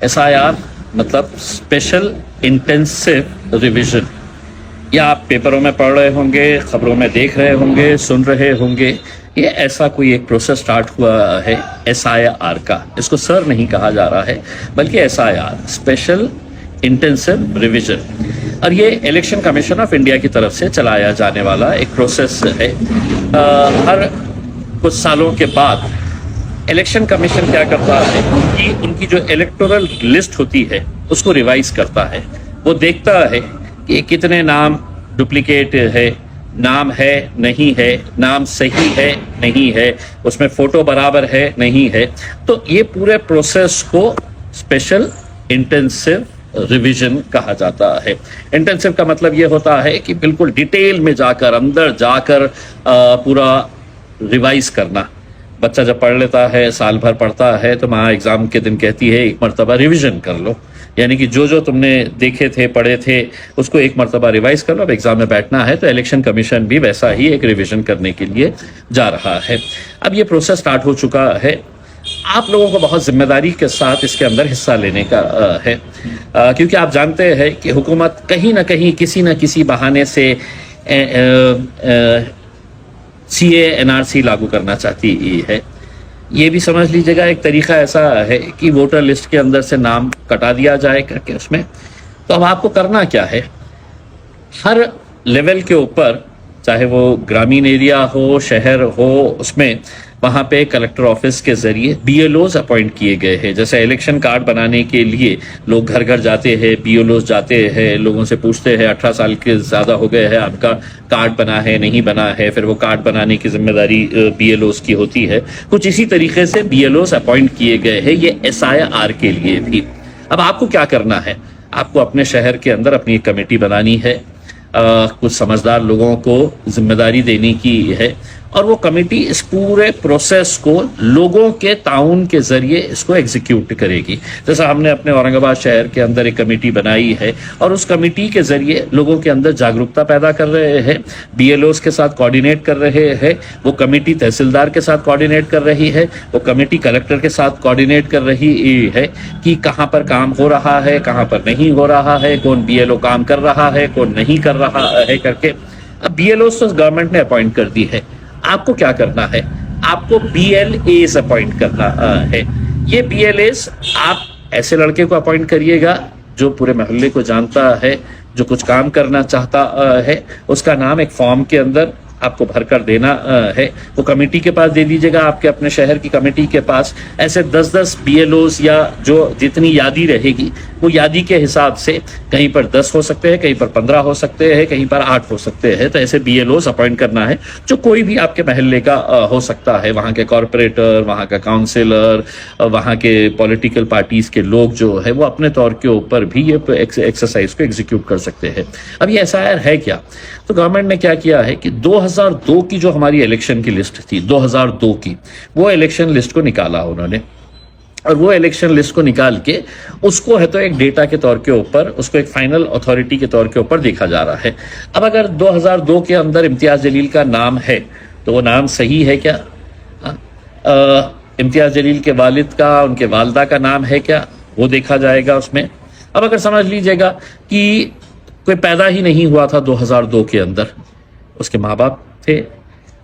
SIR मतलब special intensive revision. या आप पेपरों में पढ़ रहे होंगे, खबरों में देख रहे होंगे, सुन रहे होंगे, ये ऐसा कोई एक प्रोसेस स्टार्ट हुआ है SIR का। इसको सर नहीं कहा जा रहा है बल्कि SIR स्पेशल इंटेंसिव रिवीजन। और ये इलेक्शन कमीशन ऑफ इंडिया की तरफ से चलाया जाने वाला एक प्रोसेस है। हर कुछ सालों के बाद इलेक्शन कमीशन क्या करता है कि उनकी जो इलेक्टोरल लिस्ट होती है उसको रिवाइज करता है। वो देखता है कि कितने नाम डुप्लीकेट है, नाम है नहीं है, नाम सही है नहीं है, उसमें फोटो बराबर है नहीं है। तो ये पूरे प्रोसेस को स्पेशल इंटेंसिव रिवीजन कहा जाता है। इंटेंसिव का मतलब ये होता है कि बिल्कुल डिटेल में जाकर, अंदर जाकर पूरा रिवाइज करना। बच्चा जब पढ़ लेता है, साल भर पढ़ता है, तो माँ एग्जाम के दिन कहती है एक मर्तबा रिवीजन कर लो, यानी कि जो जो तुमने देखे थे, पढ़े थे, उसको एक मर्तबा रिवाइज कर लो। अब एग्जाम में बैठना है तो इलेक्शन कमीशन भी वैसा ही एक रिवीजन करने के लिए जा रहा है। अब ये प्रोसेस स्टार्ट हो चुका है। आप लोगों को बहुत जिम्मेदारी के साथ इसके अंदर हिस्सा लेने का है, क्योंकि आप जानते हैं कि हुकूमत कहीं ना कहीं किसी न किसी बहाने से CA NRC लागू करना चाहती है। ये भी समझ लीजिएगा एक तरीका ऐसा है कि वोटर लिस्ट के अंदर से नाम कटा दिया जाए करके उसमें। तो अब आपको करना क्या है, हर लेवल के ऊपर, चाहे वो ग्रामीण एरिया हो, शहर हो, उसमें वहाँ पे कलेक्टर ऑफिस के जरिए BLOs अपॉइंट किए गए हैं। जैसे इलेक्शन कार्ड बनाने के लिए लोग घर घर जाते हैं, BLOs जाते हैं, लोगों से पूछते हैं 18 साल के ज़्यादा हो गए हैं, आपका कार्ड बना है नहीं बना है, फिर वो कार्ड बनाने की जिम्मेदारी BLOs की होती है। कुछ इसी तरीके से BLOs अपॉइंट किए गए हैं ये SIR के लिए भी। अब आपको क्या करना है, आपको अपने शहर के अंदर अपनी एक कमेटी बनानी है, कुछ समझदार लोगों को जिम्मेदारी देने की है, और वो कमेटी इस पूरे प्रोसेस को लोगों के ताउन के जरिए इसको एग्जीक्यूट करेगी। जैसा हमने अपने औरंगाबाद शहर के अंदर एक कमेटी बनाई है और उस कमेटी के जरिए लोगों के अंदर जागरूकता पैदा कर रहे हैं, BLOs के साथ कोऑर्डिनेट कर रहे हैं, वो कमेटी तहसीलदार के साथ कोऑर्डिनेट कर रही है, वो कमेटी कलेक्टर के साथ कोऑर्डिनेट कर रही है कि कहाँ पर काम हो रहा है, कहाँ पर नहीं हो रहा है, कौन BLO काम कर रहा है, कौन नहीं कर रहा है करके। अब BLOs तो गवर्नमेंट ने अपॉइंट कर दी है, आपको क्या करना है, आपको BLAs अपॉइंट करना है। ये BLAs आप ऐसे लड़के को अपॉइंट करिएगा जो पूरे मोहल्ले को जानता है, जो कुछ काम करना चाहता है। उसका नाम एक फॉर्म के अंदर आपको भरकर देना है, वो कमेटी के पास दे दीजिएगा, आपके अपने शहर की कमेटी के पास। ऐसे 10-10 BLOs या जो जितनी यादी रहेगी वो यादी के हिसाब से कहीं पर 10 हो सकते हैं, कहीं पर 15 हो सकते हैं, कहीं पर 8 हो सकते हैं। तो ऐसे BLOs अपॉइंट करना है जो कोई भी आपके महल्ले का हो सकता है, वहाँ के कॉरपोरेटर, वहाँ का काउंसिलर, वहाँ के पॉलिटिकल पार्टीज के लोग जो है वो अपने तौर के ऊपर भी ये एक्सरसाइज को एग्जीक्यूट कर सकते हैं। अब ये SIR है क्या, तो गवर्नमेंट ने क्या किया है कि 2002 की जो हमारी इलेक्शन की लिस्ट थी, 2002 की, वो इलेक्शन लिस्ट को निकाला उन्होंने, और वो इलेक्शन लिस्ट को निकाल के उसको है तो एक डेटा के तौर के ऊपर, उसको एक फाइनल अथॉरिटी के तौर के ऊपर देखा जा रहा है। अब अगर 2002 के अंदर इम्तियाज जलील का नाम है तो वो नाम सही है क्या, इम्तियाज जलील के वालिद का, उनके वालदा का नाम है क्या, वो देखा जाएगा उसमें। अब अगर समझ लीजिएगा कि कोई पैदा ही नहीं हुआ था 2002 के अंदर, उसके माँ बाप थे,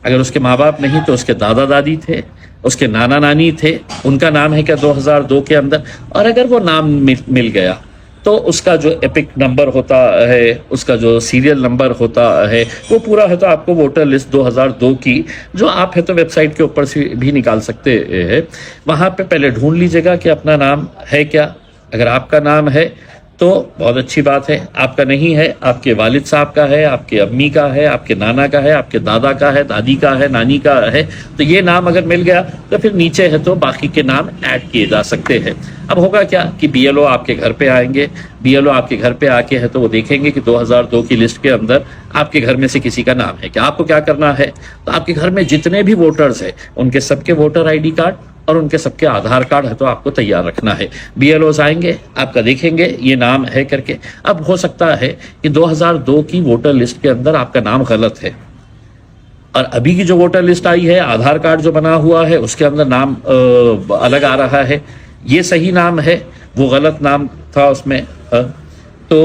अगर उसके माँ बाप नहीं तो उसके दादा दादी थे, उसके नाना नानी थे, उनका नाम है क्या 2002 के अंदर। और अगर वो नाम मिल गया तो उसका जो एपिक नंबर होता है, उसका जो सीरियल नंबर होता है, वो पूरा है तो आपको वोटर लिस्ट 2002 की, जो आप है तो वेबसाइट के ऊपर से भी निकाल सकते हैं, वहाँ पे पहले ढूंढ लीजिएगा कि अपना नाम है क्या। अगर आपका नाम है तो बहुत अच्छी बात है, आपका नहीं है, आपके वालिद साहब का है, आपके अम्मी का है, आपके नाना का है, आपके दादा का है, दादी का है, नानी का है, तो ये नाम अगर मिल गया तो फिर नीचे है तो बाकी के नाम ऐड किए जा सकते हैं। अब होगा क्या कि BLO आपके घर पे आएंगे, BLO आपके घर पे आके है तो वो देखेंगे कि 2002 की लिस्ट के अंदर आपके घर में से किसी का नाम है क्या। आपको क्या करना है, तो आपके घर में जितने भी वोटर्स हैं उनके सबके वोटर ID कार्ड और उनके सबके आधार कार्ड है तो आपको तैयार रखना है। BLOs आएंगे, आपका देखेंगे ये नाम है करके। अब हो सकता है कि 2002 की वोटर लिस्ट के अंदर आपका नाम गलत है, और अभी की जो वोटर लिस्ट आई है, आधार कार्ड जो बना हुआ है उसके अंदर नाम अलग आ रहा है, ये सही नाम है, वो गलत नाम था उसमें। तो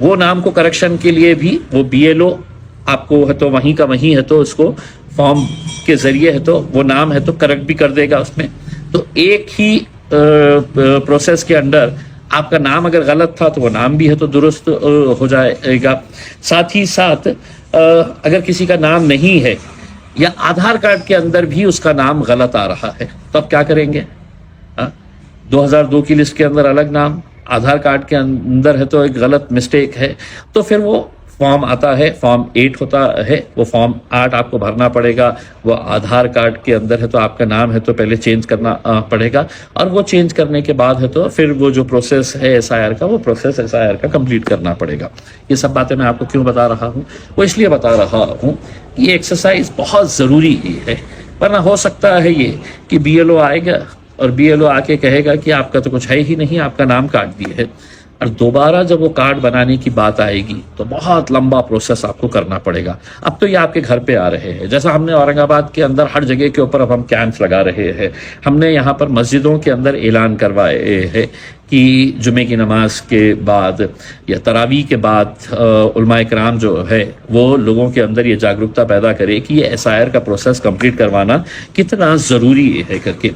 वो नाम को करेक्शन के लिए भी वो BLO आपको है तो वहीं का वहीं है, तो उसको फॉर्म के जरिए है तो वो नाम है तो करेक्ट भी कर देगा उसमें। तो एक ही प्रोसेस के अंडर आपका नाम अगर गलत था तो वो नाम भी है तो दुरुस्त हो जाएगा। साथ ही साथ अगर किसी का नाम नहीं है या आधार कार्ड के अंदर भी उसका नाम गलत आ रहा है तो आप क्या करेंगे? 2002 की लिस्ट के अंदर अलग नाम, आधार कार्ड के अंदर है तो एक गलत मिस्टेक है, तो फिर वो फॉर्म आता है, फॉर्म 8 होता है, वो फॉर्म 8 आपको भरना पड़ेगा। वो आधार कार्ड के अंदर है तो आपका नाम है तो पहले चेंज करना पड़ेगा, और वो चेंज करने के बाद है तो फिर वो जो प्रोसेस है SIR का, वो प्रोसेस SIR का कंप्लीट करना पड़ेगा। ये सब बातें मैं आपको क्यों बता रहा हूँ? वो इसलिए बता रहा हूँ कि ये एक्सरसाइज बहुत ज़रूरी है, वरना हो सकता है ये कि BLO आएगा और BLO आके कहेगा कि आपका तो कुछ है ही नहीं, आपका नाम काट दिया है, और दोबारा जब वो कार्ड बनाने की बात आएगी तो बहुत लंबा प्रोसेस आपको करना पड़ेगा। अब तो ये आपके घर पे आ रहे हैं, जैसा हमने औरंगाबाद के अंदर हर जगह के ऊपर अब हम कैंप्स लगा रहे हैं, हमने यहाँ पर मस्जिदों के अंदर ऐलान करवाए हैं कि जुमे की नमाज के बाद या तरावी के बाद उलमाए कराम जो है वो लोगों के अंदर ये जागरूकता पैदा करे कि ये SIR का प्रोसेस कंप्लीट करवाना कितना ज़रूरी है करके।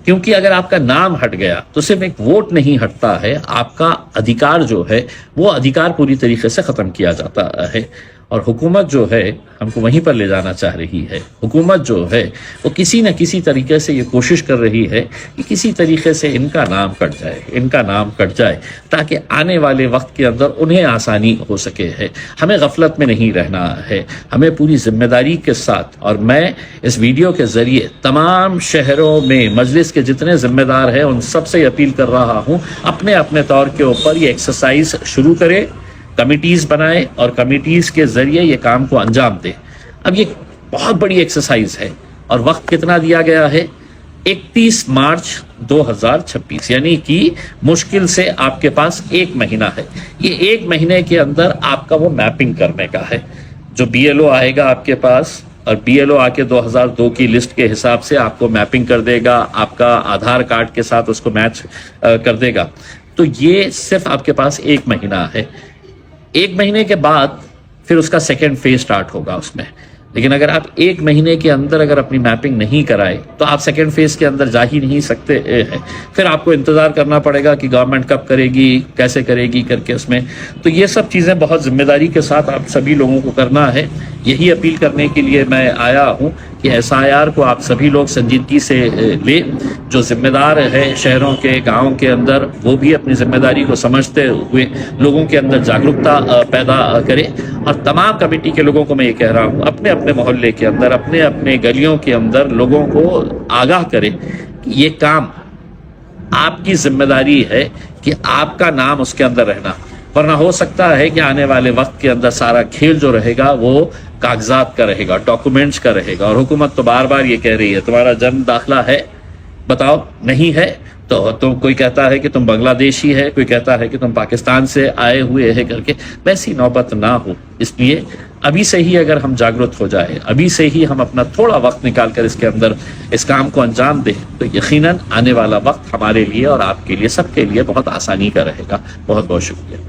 क्योंकि अगर आपका नाम हट गया तो सिर्फ एक वोट नहीं हटता है, आपका अधिकार जो है वो अधिकार पूरी तरीके से ख़त्म किया जाता है। और हुकूमत जो है हमको वहीं पर ले जाना चाह रही है। हुकूमत जो है वो किसी न किसी तरीके से ये कोशिश कर रही है कि किसी तरीके से इनका नाम कट जाए, इनका नाम कट जाए, ताकि आने वाले वक्त के अंदर उन्हें आसानी हो सके है। हमें गफलत में नहीं रहना है, हमें पूरी जिम्मेदारी के साथ, और मैं इस वीडियो के ज़रिए तमाम शहरों में मजलिस के जितने ज़िम्मेदार हैं उन सबसे अपील कर रहा हूँ, अपने अपने तौर के ऊपर ये एक्सरसाइज शुरू करें, कमिटीज़ बनाए और कमिटीज़ के ज़रिए ये काम को अंजाम दे। अब ये बहुत बड़ी एक्सरसाइज है और वक्त कितना दिया गया है? 31 मार्च 2026, यानी कि मुश्किल से आपके पास 1 महीना है। ये 1 महीने के अंदर आपका वो मैपिंग करने का है। जो BLO आएगा आपके पास और BLO आके 2002 की लिस्ट के हिसाब से आपको मैपिंग कर देगा, आपका आधार कार्ड के साथ उसको मैच कर देगा। तो ये सिर्फ आपके पास 1 महीना है। 1 महीने के बाद फिर उसका सेकेंड फेज स्टार्ट होगा उसमें। लेकिन अगर आप 1 महीने के अंदर अगर अपनी मैपिंग नहीं कराए तो आप सेकेंड फेज के अंदर जा ही नहीं सकते हैं। फिर आपको इंतज़ार करना पड़ेगा कि गवर्नमेंट कब करेगी, कैसे करेगी करके उसमें। तो ये सब चीज़ें बहुत जिम्मेदारी के साथ आप सभी लोगों को करना है। यही अपील करने के लिए मैं आया हूँ कि SIR को आप सभी लोग संजीदगी से ले। जो जिम्मेदार है शहरों के, गाँव के अंदर, वो भी अपनी जिम्मेदारी को समझते हुए लोगों के अंदर जागरूकता पैदा करे। और तमाम कमेटी के लोगों को मैं ये कह रहा हूँ, अपने अपने मोहल्ले के अंदर, अपने अपने गलियों के अंदर लोगों को आगाह करें कि ये काम आपकी जिम्मेदारी है कि आपका नाम उसके अंदर रहना। वरना हो सकता है कि आने वाले वक्त के अंदर सारा खेल जो रहेगा वो कागजात का रहेगा, डॉक्यूमेंट्स का रहेगा। और हुकूमत तो बार बार ये कह रही है तुम्हारा जन्म दाखिला है, बताओ, नहीं है तो कोई कहता है कि तुम बांग्लादेशी है, कोई कहता है कि तुम पाकिस्तान से आए हुए है करके। वैसी नौबत ना हो, इसलिए अभी से ही अगर हम जागरूक हो जाए, अभी से ही हम अपना थोड़ा वक्त निकाल कर इसके अंदर इस काम को अंजाम दें, तो यकीनन आने वाला वक्त हमारे लिए और आपके लिए, सबके लिए बहुत आसानी का रहेगा। बहुत बहुत शुक्रिया।